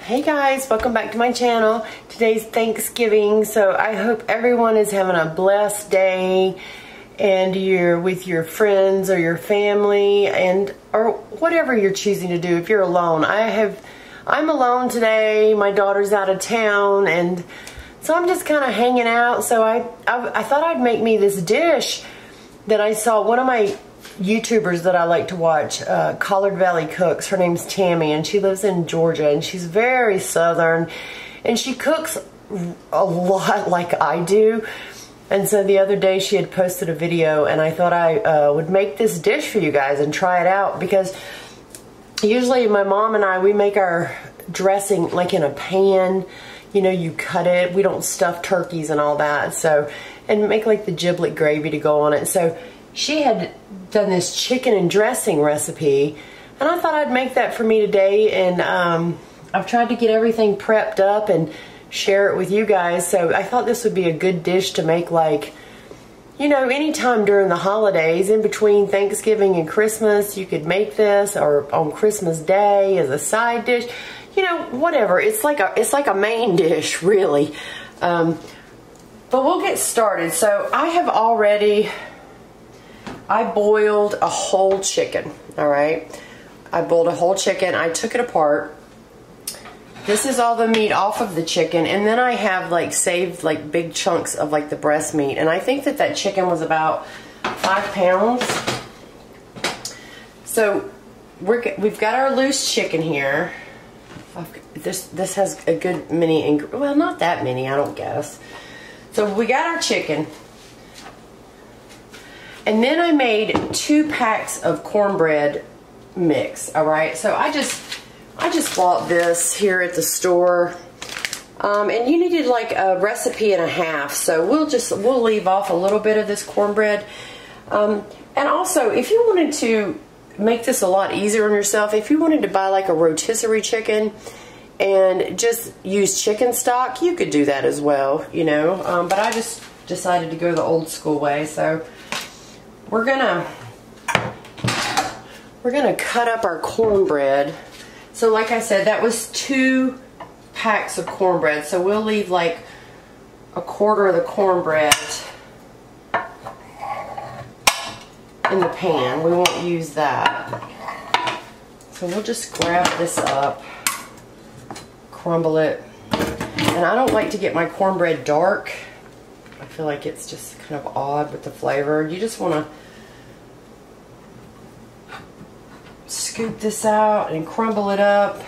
Hey guys, welcome back to my channel. Today's Thanksgiving, so I hope everyone is having a blessed day and you're with your friends or your family or whatever you're choosing to do. If you're alone, I'm alone today. My daughter's out of town, and so I'm just kind of hanging out. So I thought I'd make me this dish that I saw one of my YouTubers that I like to watch, Collard Valley Cooks. Her name's Tammy, and she lives in Georgia, and she's very southern, and she cooks a lot like I do. And so the other day she had posted a video, and I thought I would make this dish for you guys and try it out, because usually my mom and I, we make our dressing like in a pan. You know, you cut it. We don't stuff turkeys and all that. So, and make like the giblet gravy to go on it. So she had done this chicken and dressing recipe, and I thought I'd make that for me today. And I've tried to get everything prepped up and share it with you guys. So I thought this would be a good dish to make, like, you know, anytime during the holidays, in between Thanksgiving and Christmas, you could make this, or on Christmas Day as a side dish. You know, whatever. It's like a main dish, really. But we'll get started. So I boiled a whole chicken, all right? I boiled a whole chicken. I took it apart. This is all the meat off of the chicken, and then I have like saved like big chunks of like the breast meat. And I think that chicken was about 5 pounds. So we've got our loose chicken here. This has a good many, well, not that many, I don't guess. So we got our chicken. And then I made 2 packs of cornbread mix, all right? So I just bought this here at the store. And you needed like a recipe and a half. So we'll leave off a little bit of this cornbread. And also, if you wanted to make this a lot easier on yourself, if you wanted to buy like a rotisserie chicken and just use chicken stock, you could do that as well, you know. But I just decided to go the old school way. So we're gonna cut up our cornbread. So like I said, that was 2 packs of cornbread. So we'll leave like a quarter of the cornbread in the pan. We won't use that. So we'll just grab this up, crumble it. And I don't like to get my cornbread dark. I feel like it's just kind of odd with the flavor. You just want to scoop this out and crumble it up.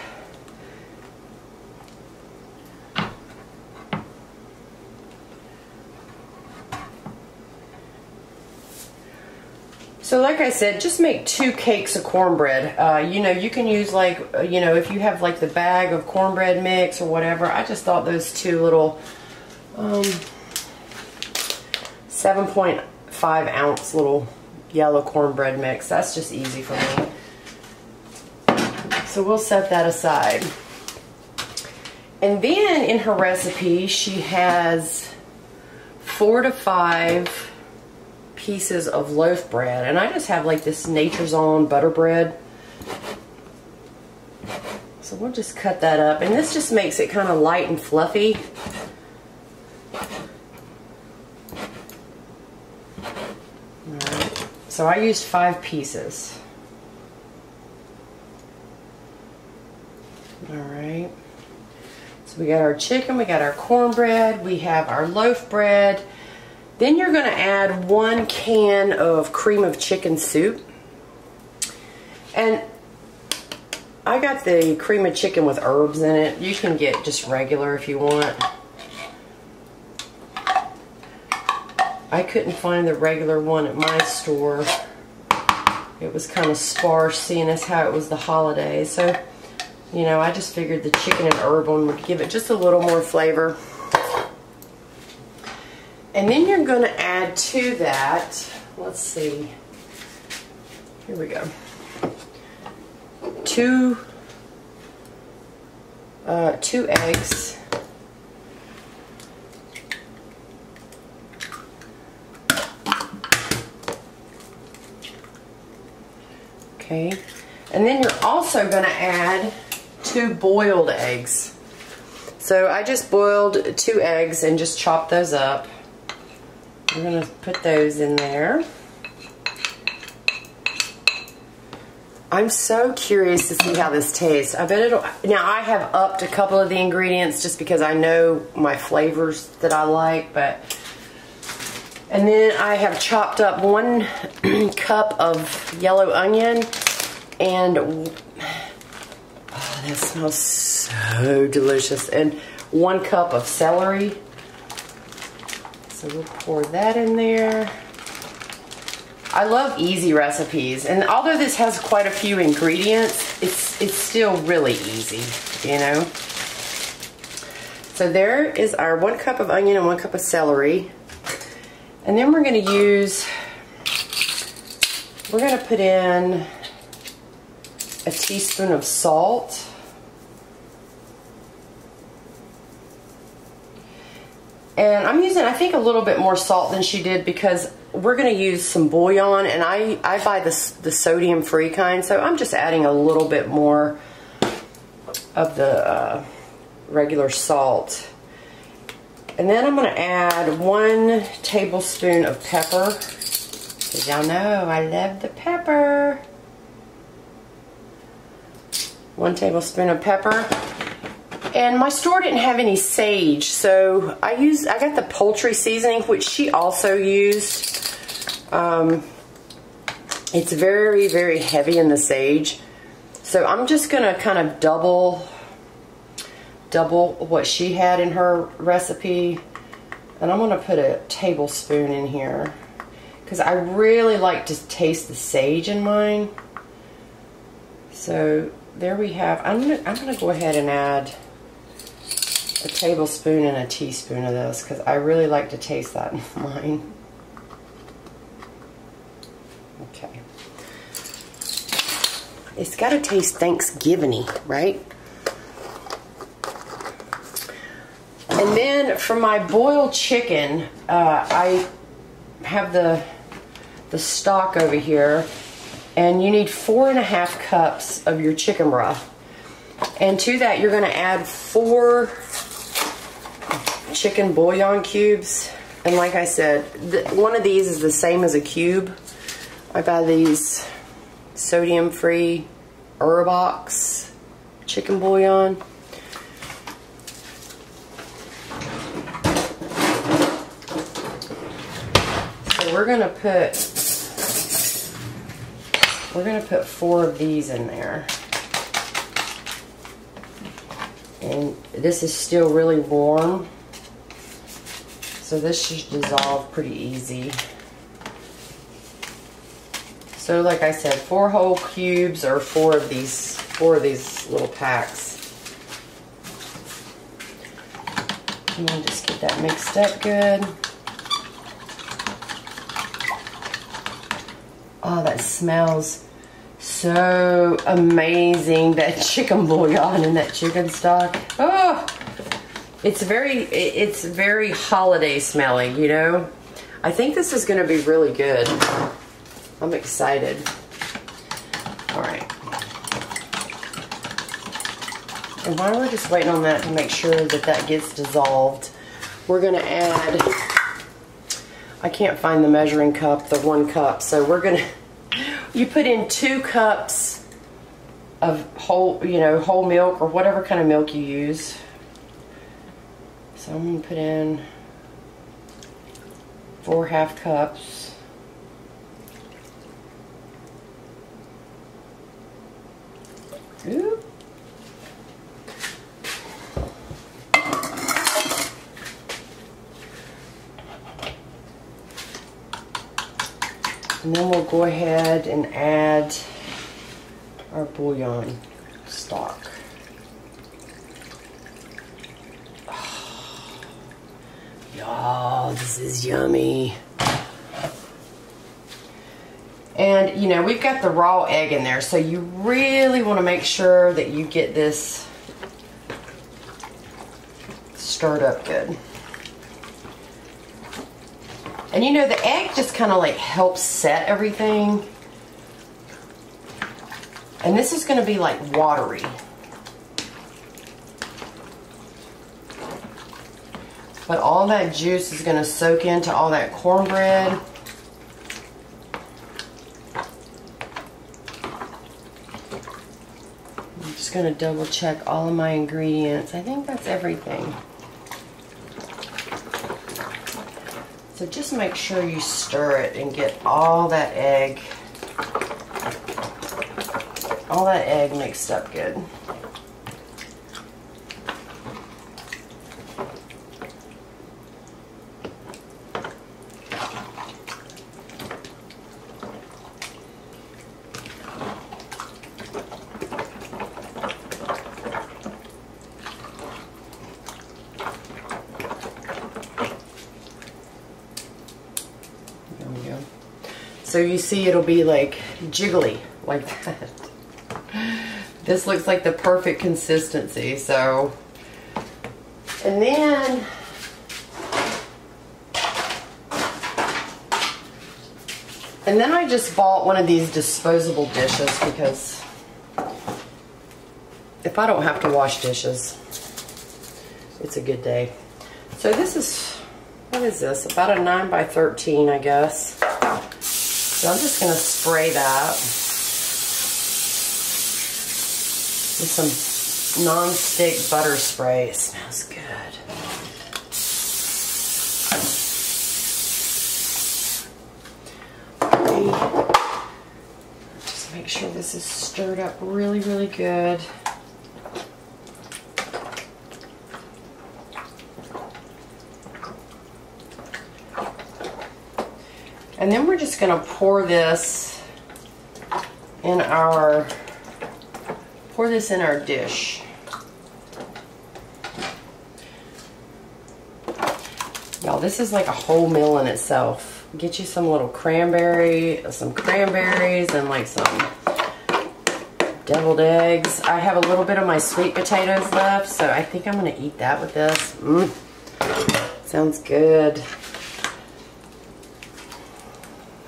So like I said, just make 2 cakes of cornbread. You know, you can use like, you know, if you have like the bag of cornbread mix or whatever. I just thought those 2 little 7.5 ounce little yellow cornbread mix. That's just easy for me. So we'll set that aside. And then in her recipe, she has 4 to 5 pieces of loaf bread. And I just have like this Nature's Own butter bread. So we'll just cut that up. And this just makes it kind of light and fluffy. Alright. So I used 5 pieces. Alright, so we got our chicken, we got our cornbread, we have our loaf bread. Then you're going to add 1 can of cream of chicken soup. And I got the cream of chicken with herbs in it. You can get just regular if you want. I couldn't find the regular one at my store. It was kind of sparse, seeing as how it was the holidays. So, you know, I just figured the chicken and herb one would give it just a little more flavor. And then you're going to add to that, let's see, here we go, 2 eggs. Okay, and then you're also going to add 2 2 boiled eggs. So I just boiled 2 eggs and just chopped those up. We're going to put those in there. I'm so curious to see how this tastes. I bet it'll... Now I have upped a couple of the ingredients just because I know my flavors that I like, but... And then I have chopped up 1 cup of yellow onion and... Oh, that smells so delicious. And 1 cup of celery. So we'll pour that in there. I love easy recipes, and although this has quite a few ingredients, it's still really easy, you know. So there is our 1 cup of onion and 1 cup of celery. And then we're going to put in a teaspoon of salt. And I'm using, I think, a little bit more salt than she did because we're going to use some bouillon, and I buy the sodium-free kind, so I'm just adding a little bit more of the regular salt. And then I'm going to add 1 tablespoon of pepper, because y'all know I love the pepper. 1 tablespoon of pepper. And my store didn't have any sage, so I got the Poultry seasoning, which she also used. It's very, very heavy in the sage. So I'm just going to kind of double what she had in her recipe. And I'm going to put a tablespoon in here, because I really like to taste the sage in mine. So there we have. I'm going to go ahead and add a tablespoon and a teaspoon of this, because I really like to taste that in mine. Okay. It's got to taste Thanksgiving-y, right? And then for my boiled chicken, I have the stock over here, and you need 4.5 cups of your chicken broth. And to that, you're going to add 4 chicken bouillon cubes. And like I said, one of these is the same as a cube. I buy these sodium-free Herbox chicken bouillon. So we're gonna put 4 of these in there. And this is still really warm, so this should dissolve pretty easy. So like I said, 4 whole cubes or 4 of these little packs. And we'll just get that mixed up good. Oh, that smells so amazing, that chicken bouillon and that chicken stock. Oh, it's very holiday smelling, you know. I think this is going to be really good. I'm excited. All right. And while we're just waiting on that to make sure that that gets dissolved, we're going to add, I can't find the measuring cup, the 1 cup, so we're going to, you put in 2 cups of whole milk, or whatever kind of milk you use. So I'm going to put in 4 half cups. Ooh. And then we'll go ahead and add our bouillon stock. Oh, y'all, this is yummy. And, you know, we've got the raw egg in there, so you really want to make sure that you get this stirred up good. And you know, the egg just kind of like helps set everything. And this is going to be like watery. But all that juice is going to soak into all that cornbread. I'm just going to double check all of my ingredients. I think that's everything. So just make sure you stir it and get all that egg mixed up good. So you see it'll be like jiggly like that. This looks like the perfect consistency. So, and then I just bought one of these disposable dishes because if I don't have to wash dishes, it's a good day. So this is, what is this? About a 9 by 13, I guess. So I'm just going to spray that with some non-stick butter spray. It smells good. Just make sure this is stirred up really, really good. And then we're just going to pour this in our dish. Y'all, this is like a whole meal in itself. Get you some little cranberries and like some deviled eggs. I have a little bit of my sweet potatoes left, so I think I'm going to eat that with this. Sounds good.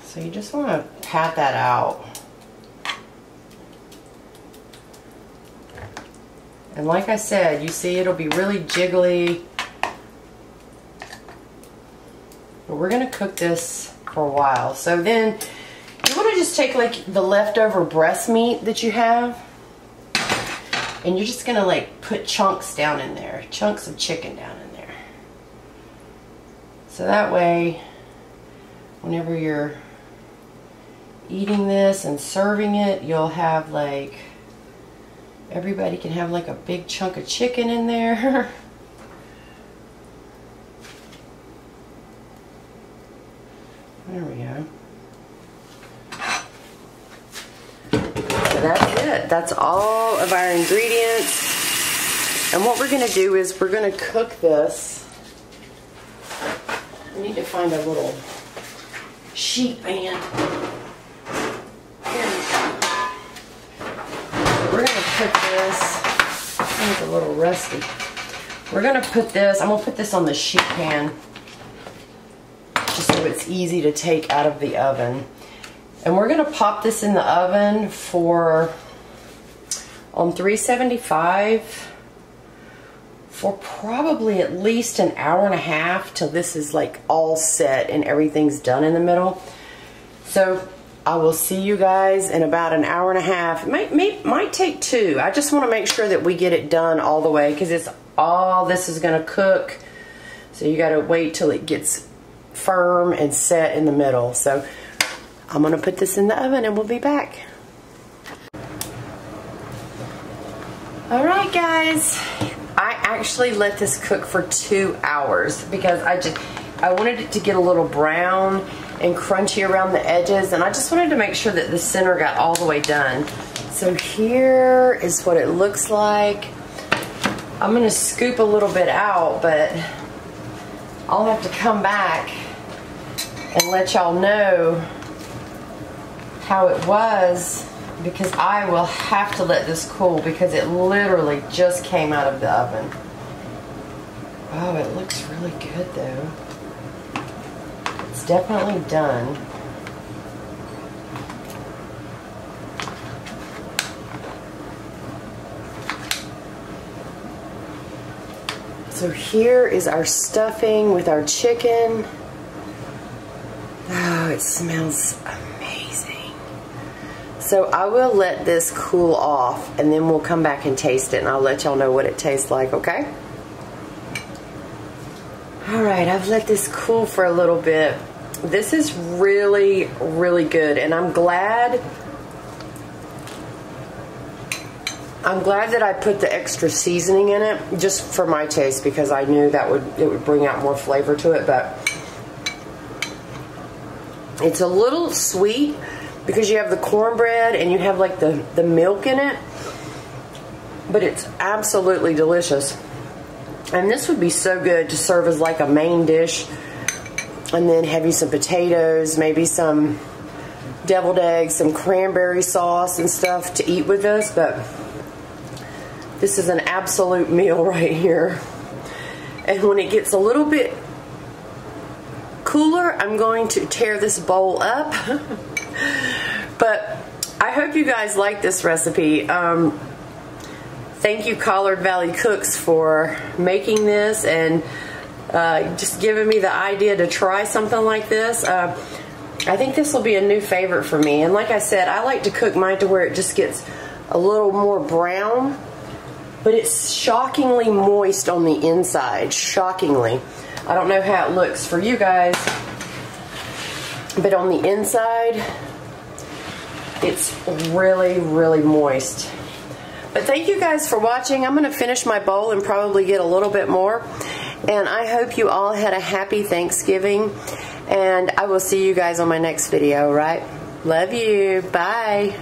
So you just want to pat that out. And like I said, you see it'll be really jiggly. But we're going to cook this for a while. So then you want to just take like the leftover breast meat that you have. And you're just going to like put chunks down in there. Chunks of chicken down in there. So that way, whenever you're eating this and serving it, you'll have like, everybody can have like a big chunk of chicken in there. There we go. So that's it. That's all of our ingredients. And what we're going to do is we're going to cook this. I need to find a little sheet pan. We're going to put this, it's a little rusty. We're going to put this, I'm going to put this on the sheet pan just so it's easy to take out of the oven. And we're going to pop this in the oven on 375 for probably at least an hour and a half till this is like all set and everything's done in the middle. So I will see you guys in about an hour and a half. It might take 2. I just want to make sure that we get it done all the way because it's all this is going to cook. So you got to wait till it gets firm and set in the middle. So I'm going to put this in the oven and we'll be back. Alright guys, I actually let this cook for 2 hours because I wanted it to get a little brown and crunchy around the edges, and I just wanted to make sure that the center got all the way done. So here is what it looks like. I'm going to scoop a little bit out, but I'll have to come back and let y'all know how it was because I will have to let this cool because it literally just came out of the oven. Oh, it looks really good though. It's definitely done. So here is our stuffing with our chicken. Oh, it smells amazing. So I will let this cool off and then we'll come back and taste it and I'll let y'all know what it tastes like, okay? Alright, I've let this cool for a little bit. This is really, really good and I'm glad that I put the extra seasoning in it just for my taste because I knew that it would bring out more flavor to it, but it's a little sweet because you have the cornbread and you have like the milk in it, but it's absolutely delicious. And this would be so good to serve as like a main dish and then have you some potatoes, maybe some deviled eggs, some cranberry sauce and stuff to eat with this, but this is an absolute meal right here. And when it gets a little bit cooler, I'm going to tear this bowl up. But I hope you guys like this recipe. Thank you, Collard Valley Cooks, for making this and just giving me the idea to try something like this. I think this will be a new favorite for me. And like I said, I like to cook mine to where it just gets a little more brown, but it's shockingly moist on the inside. Shockingly. I don't know how it looks for you guys, but on the inside, it's really, really moist. But thank you guys for watching. I'm going to finish my bowl and probably get a little bit more. And I hope you all had a happy Thanksgiving. And I will see you guys on my next video, right? Love you. Bye.